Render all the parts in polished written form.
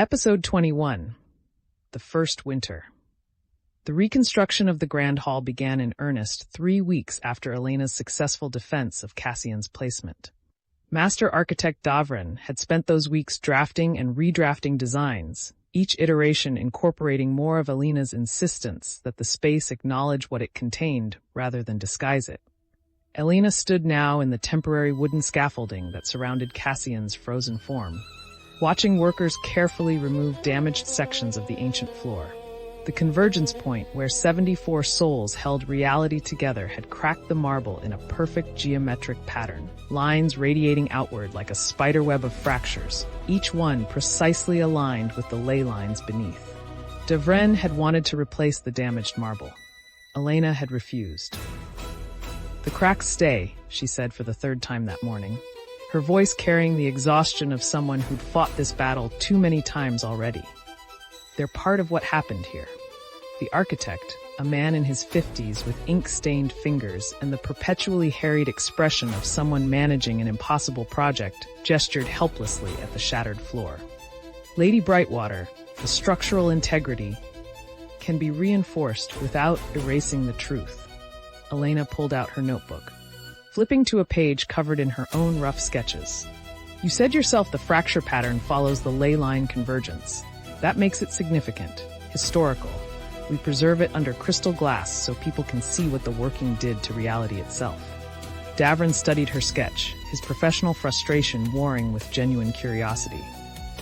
Episode 21. The First Winter. The reconstruction of the Grand Hall began in earnest 3 weeks after Elena's successful defense of Cassian's placement. Master Architect Davren had spent those weeks drafting and redrafting designs, each iteration incorporating more of Elena's insistence that the space acknowledge what it contained rather than disguise it. Elena stood now in the temporary wooden scaffolding that surrounded Cassian's frozen form, watching workers carefully remove damaged sections of the ancient floor. The convergence point where 74 souls held reality together had cracked the marble in a perfect geometric pattern, lines radiating outward like a spiderweb of fractures, each one precisely aligned with the ley lines beneath. Davren had wanted to replace the damaged marble. Elena had refused. "The cracks stay," she said for the third time that morning, her voice carrying the exhaustion of someone who'd fought this battle too many times already. They're part of what happened here. The architect, a man in his 50s with ink-stained fingers and the perpetually harried expression of someone managing an impossible project, gestured helplessly at the shattered floor. Lady Brightwater, the structural integrity can be reinforced without erasing the truth. Elena pulled out her notebook, flipping to a page covered in her own rough sketches. "You said yourself the fracture pattern follows the ley line convergence. That makes it significant, historical. We preserve it under crystal glass so people can see what the working did to reality itself." Davren studied her sketch, his professional frustration warring with genuine curiosity.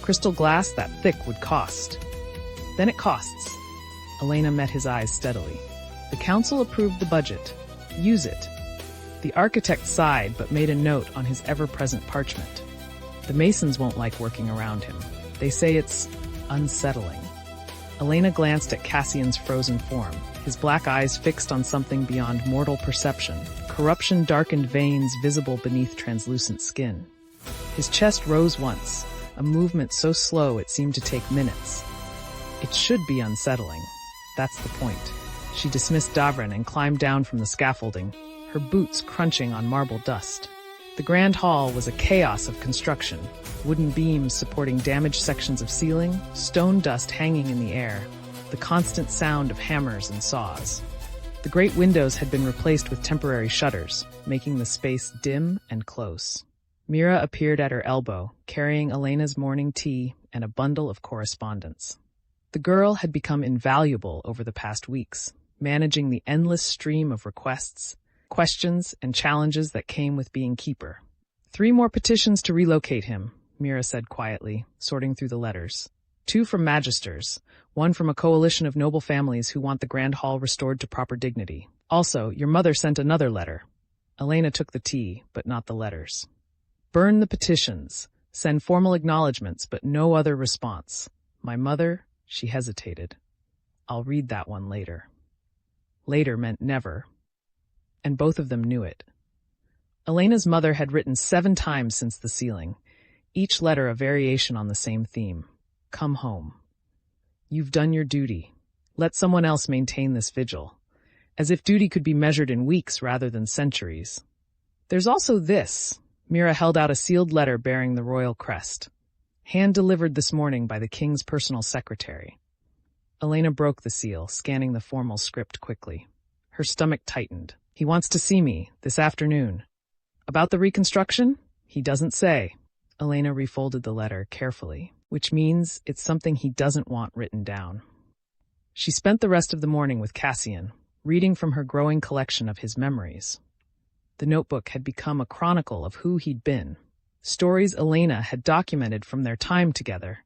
Crystal glass that thick would cost. Then it costs. Elena met his eyes steadily. "The council approved the budget. Use it." The architect sighed but made a note on his ever-present parchment. "The masons won't like working around him. They say it's unsettling." Elena glanced at Cassian's frozen form, his black eyes fixed on something beyond mortal perception, corruption-darkened veins visible beneath translucent skin. His chest rose once, a movement so slow it seemed to take minutes. "It should be unsettling. That's the point." She dismissed Davren and climbed down from the scaffolding, her boots crunching on marble dust. The Grand Hall was a chaos of construction, wooden beams supporting damaged sections of ceiling, stone dust hanging in the air, the constant sound of hammers and saws. The great windows had been replaced with temporary shutters, making the space dim and close. Mira appeared at her elbow, carrying Elena's morning tea and a bundle of correspondence. The girl had become invaluable over the past weeks, managing the endless stream of requests, questions, and challenges that came with being keeper. 3 more petitions to relocate him, Mira said quietly, sorting through the letters. 2 from magisters, 1 from a coalition of noble families who want the Grand Hall restored to proper dignity. Also, your mother sent another letter. Elena took the tea, but not the letters. "Burn the petitions. Send formal acknowledgments, but no other response. My mother," she hesitated. "I'll read that one later." Later meant never, and both of them knew it. Elena's mother had written 7 times since the sealing, each letter a variation on the same theme. "Come home. You've done your duty. Let someone else maintain this vigil." As if duty could be measured in weeks rather than centuries. "There's also this." Mira held out a sealed letter bearing the royal crest. "Hand-delivered this morning by the king's personal secretary." Elena broke the seal, scanning the formal script quickly. Her stomach tightened. "He wants to see me, this afternoon." "About the reconstruction?" "He doesn't say." Elena refolded the letter carefully, which means it's something he doesn't want written down. She spent the rest of the morning with Cassian, reading from her growing collection of his memories. The notebook had become a chronicle of who he'd been, stories Elena had documented from their time together,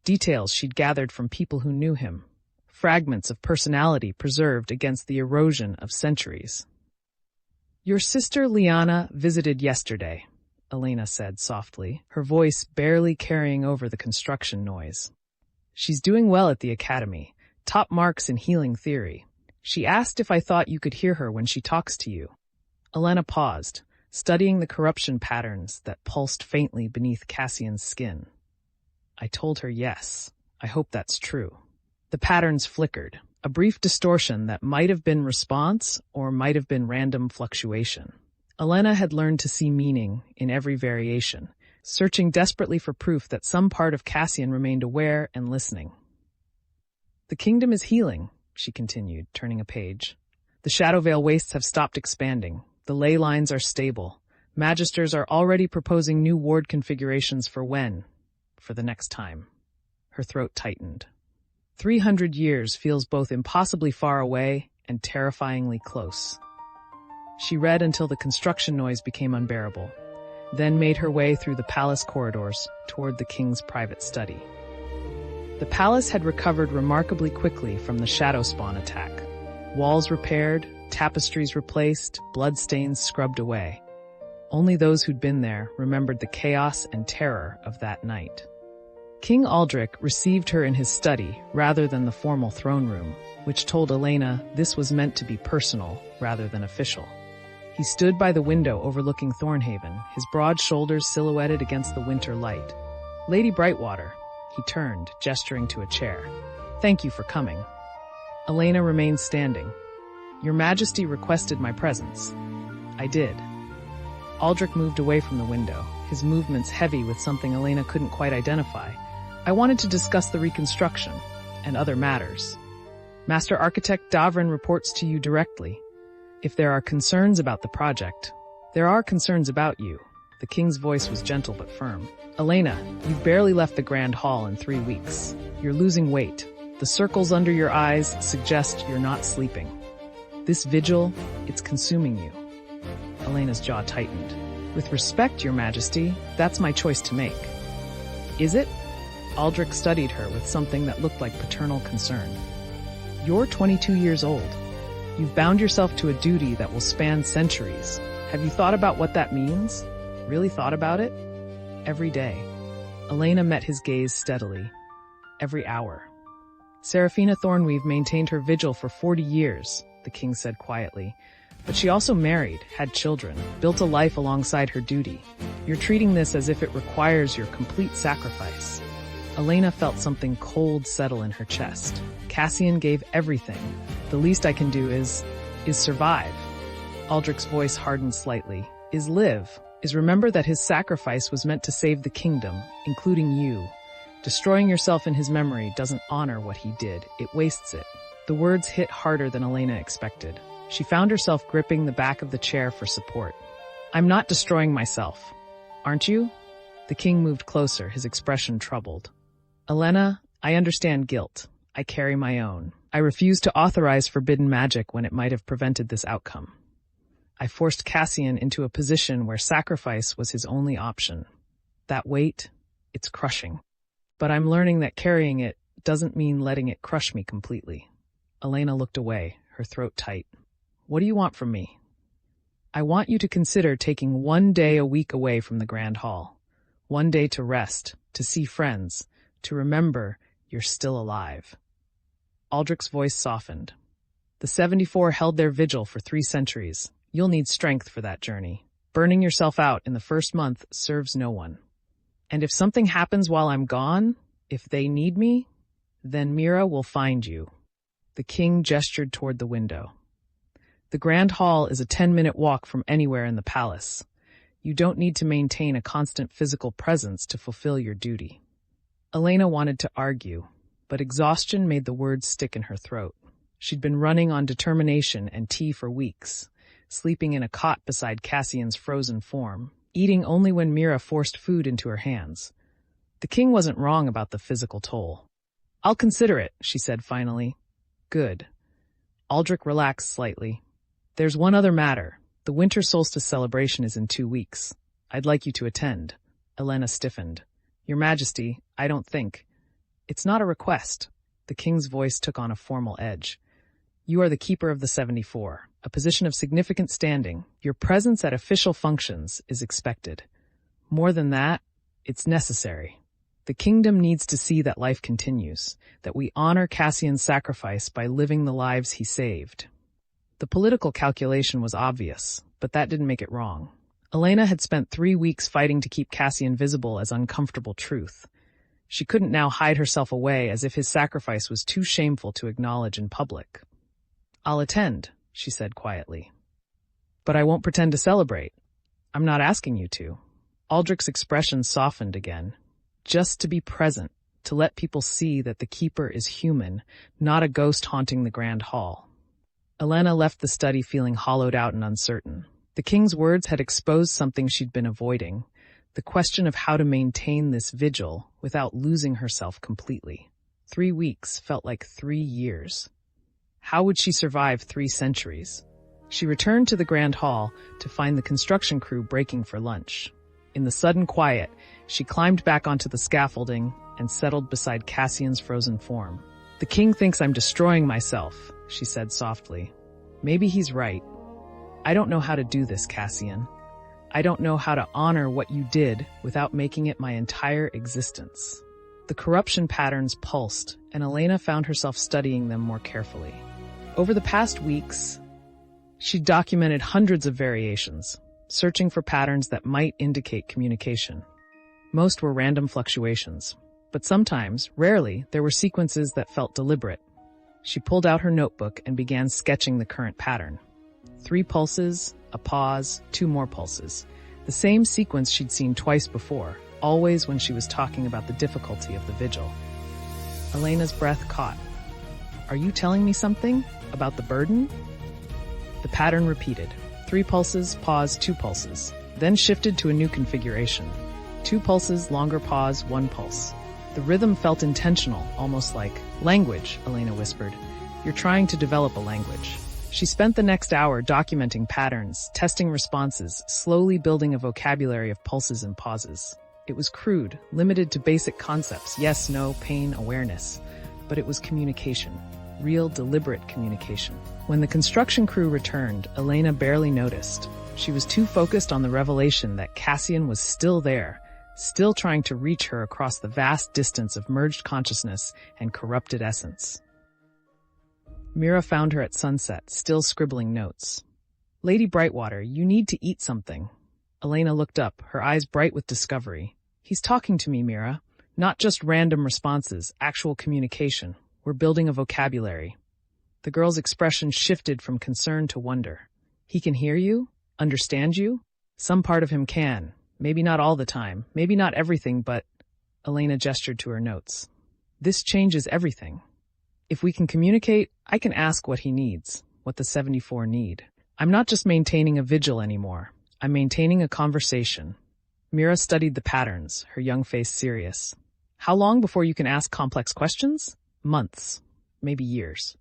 details she'd gathered from people who knew him, fragments of personality preserved against the erosion of centuries. "Your sister Liana visited yesterday," Elena said softly, her voice barely carrying over the construction noise. "She's doing well at the academy, top marks in healing theory. She asked if I thought you could hear her when she talks to you." Elena paused, studying the corruption patterns that pulsed faintly beneath Cassian's skin. "I told her yes. I hope that's true." The patterns flickered, a brief distortion that might have been response or might have been random fluctuation. Elena had learned to see meaning in every variation, searching desperately for proof that some part of Cassian remained aware and listening. "The kingdom is healing," she continued, turning a page. "The Shadowvale wastes have stopped expanding. The ley lines are stable. Magisters are already proposing new ward configurations for the next time." Her throat tightened. 300 years feels both impossibly far away and terrifyingly close. She read until the construction noise became unbearable, then made her way through the palace corridors toward the king's private study. The palace had recovered remarkably quickly from the shadow spawn attack. Walls repaired, tapestries replaced, bloodstains scrubbed away. Only those who'd been there remembered the chaos and terror of that night. King Aldrich received her in his study rather than the formal throne room, which told Elena this was meant to be personal rather than official. He stood by the window overlooking Thornhaven, his broad shoulders silhouetted against the winter light. "Lady Brightwater," he turned, gesturing to a chair. "Thank you for coming." Elena remained standing. "Your Majesty requested my presence." "I did." Aldrich moved away from the window, his movements heavy with something Elena couldn't quite identify. "I wanted to discuss the Reconstruction and other matters. Master Architect Davren reports to you directly. If there are concerns about the project, there are concerns about you." The king's voice was gentle but firm. "Elena, you've barely left the Grand Hall in 3 weeks. You're losing weight. The circles under your eyes suggest you're not sleeping. This vigil, it's consuming you." Elena's jaw tightened. "With respect, Your Majesty, that's my choice to make." "Is it?" Aldrich studied her with something that looked like paternal concern. "You're 22 years old. You've bound yourself to a duty that will span centuries. Have you thought about what that means? Really thought about it?" "Every day." Elena met his gaze steadily. "Every hour." "Seraphina Thornweave maintained her vigil for 40 years, the king said quietly. "But she also married, had children, built a life alongside her duty. You're treating this as if it requires your complete sacrifice." Elena felt something cold settle in her chest. Cassian gave everything. "The least I can do is survive." Aldrich's voice hardened slightly. "Is live. Is remember that his sacrifice was meant to save the kingdom, including you. Destroying yourself in his memory doesn't honor what he did. It wastes it." The words hit harder than Elena expected. She found herself gripping the back of the chair for support. "I'm not destroying myself. Aren't you?" The king moved closer, his expression troubled. "Elena, I understand guilt. I carry my own. I refuse to authorize forbidden magic when it might have prevented this outcome. I forced Cassian into a position where sacrifice was his only option. That weight, it's crushing. But I'm learning that carrying it doesn't mean letting it crush me completely." Elena looked away, her throat tight. "What do you want from me?" "I want you to consider taking 1 day a week away from the Grand Hall. 1 day to rest, to see friends, to remember you're still alive." Aldrich's voice softened. "The 74 held their vigil for 3 centuries. You'll need strength for that journey. Burning yourself out in the first month serves no one. And if something happens while I'm gone, if they need me, then Mira will find you." The king gestured toward the window. "The Grand Hall is a 10-minute walk from anywhere in the palace. You don't need to maintain a constant physical presence to fulfill your duty." Elena wanted to argue, but exhaustion made the words stick in her throat. She'd been running on determination and tea for weeks, sleeping in a cot beside Cassian's frozen form, eating only when Mira forced food into her hands. The king wasn't wrong about the physical toll. "I'll consider it," she said finally. "Good." Aldrich relaxed slightly. "There's one other matter. The winter solstice celebration is in 2 weeks. I'd like you to attend." Elena stiffened. "Your Majesty, I don't think." "It's not a request." The king's voice took on a formal edge. "You are the keeper of the 74, a position of significant standing. Your presence at official functions is expected. More than that, it's necessary. The kingdom needs to see that life continues, that we honor Cassian's sacrifice by living the lives he saved." The political calculation was obvious, but that didn't make it wrong. Elena had spent 3 weeks fighting to keep Cassian visible as uncomfortable truth. She couldn't now hide herself away as if his sacrifice was too shameful to acknowledge in public. "I'll attend," she said quietly. "But I won't pretend to celebrate. I'm not asking you to." Aldrich's expression softened again. Just to be present, to let people see that the keeper is human, not a ghost haunting the grand hall. Elena left the study feeling hollowed out and uncertain. The king's words had exposed something she'd been avoiding, the question of how to maintain this vigil without losing herself completely. 3 weeks felt like 3 years. How would she survive 3 centuries? She returned to the grand hall to find the construction crew breaking for lunch. In the sudden quiet, she climbed back onto the scaffolding and settled beside Cassian's frozen form. "The king thinks I'm destroying myself," she said softly. "Maybe he's right. I don't know how to do this, Cassian. I don't know how to honor what you did without making it my entire existence." The corruption patterns pulsed, and Elena found herself studying them more carefully. Over the past weeks, she documented hundreds of variations, searching for patterns that might indicate communication. Most were random fluctuations, but sometimes, rarely, there were sequences that felt deliberate. She pulled out her notebook and began sketching the current pattern. 3 pulses, a pause, 2 more pulses. The same sequence she'd seen twice before, always when she was talking about the difficulty of the vigil. Elena's breath caught. "Are you telling me something? About the burden?" The pattern repeated. 3 pulses, pause, 2 pulses, then shifted to a new configuration. 2 pulses, longer pause, 1 pulse. The rhythm felt intentional, almost like language, Elena whispered. "You're trying to develop a language." She spent the next hour documenting patterns, testing responses, slowly building a vocabulary of pulses and pauses. It was crude, limited to basic concepts, yes, no, pain, awareness. But it was communication. Real, deliberate communication. When the construction crew returned, Elena barely noticed. She was too focused on the revelation that Cassian was still there, still trying to reach her across the vast distance of merged consciousness and corrupted essence. Mira found her at sunset, still scribbling notes. "Lady Brightwater, you need to eat something." Elena looked up, her eyes bright with discovery. "He's talking to me, Mira. Not just random responses, actual communication. We're building a vocabulary." The girl's expression shifted from concern to wonder. "He can hear you? Understand you?" "Some part of him can. Maybe not all the time. Maybe not everything, but—" Elena gestured to her notes. "This changes everything. If we can communicate, I can ask what he needs, what the 74 need. I'm not just maintaining a vigil anymore. I'm maintaining a conversation." Mira studied the patterns, her young face serious. "How long before you can ask complex questions?" "Months. Maybe years."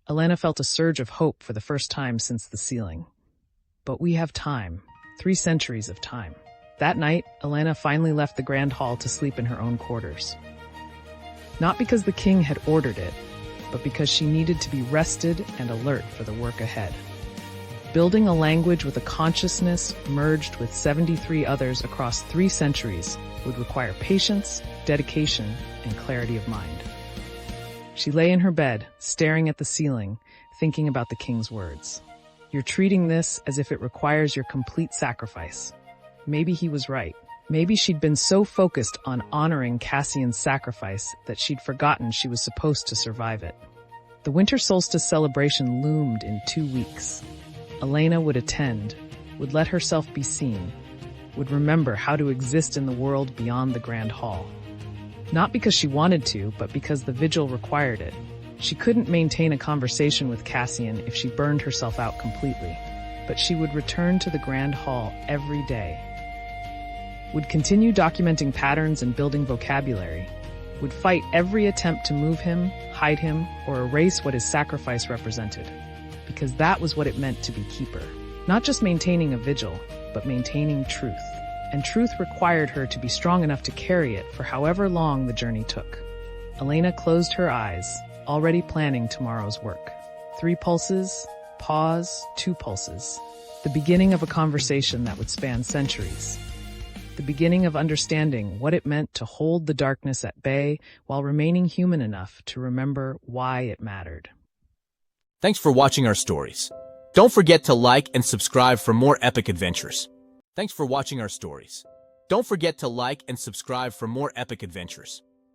Elena felt a surge of hope for the first time since the sealing. But we have time. 3 centuries of time. That night, Elena finally left the Grand Hall to sleep in her own quarters. Not because the king had ordered it, but because she needed to be rested and alert for the work ahead. Building a language with a consciousness merged with 73 others across 3 centuries would require patience, dedication, and clarity of mind. She lay in her bed, staring at the ceiling, thinking about the king's words. "You're treating this as if it requires your complete sacrifice." Maybe he was right. Maybe she'd been so focused on honoring Cassian's sacrifice that she'd forgotten she was supposed to survive it. The winter solstice celebration loomed in 2 weeks. Elena would attend, would let herself be seen, would remember how to exist in the world beyond the Grand Hall. Not because she wanted to, but because the vigil required it. She couldn't maintain a conversation with Cassian if she burned herself out completely, but she would return to the Grand Hall every day. Would continue documenting patterns and building vocabulary. Would fight every attempt to move him, hide him, or erase what his sacrifice represented. Because that was what it meant to be keeper. Not just maintaining a vigil, but maintaining truth. And truth required her to be strong enough to carry it for however long the journey took. Elena closed her eyes, already planning tomorrow's work. 3 pulses, pause, 2 pulses. The beginning of a conversation that would span centuries. The beginning of understanding what it meant to hold the darkness at bay while remaining human enough to remember why it mattered. Thanks for watching our stories. Don't forget to like and subscribe for more epic adventures. Thanks for watching our stories. Don't forget to like and subscribe for more epic adventures.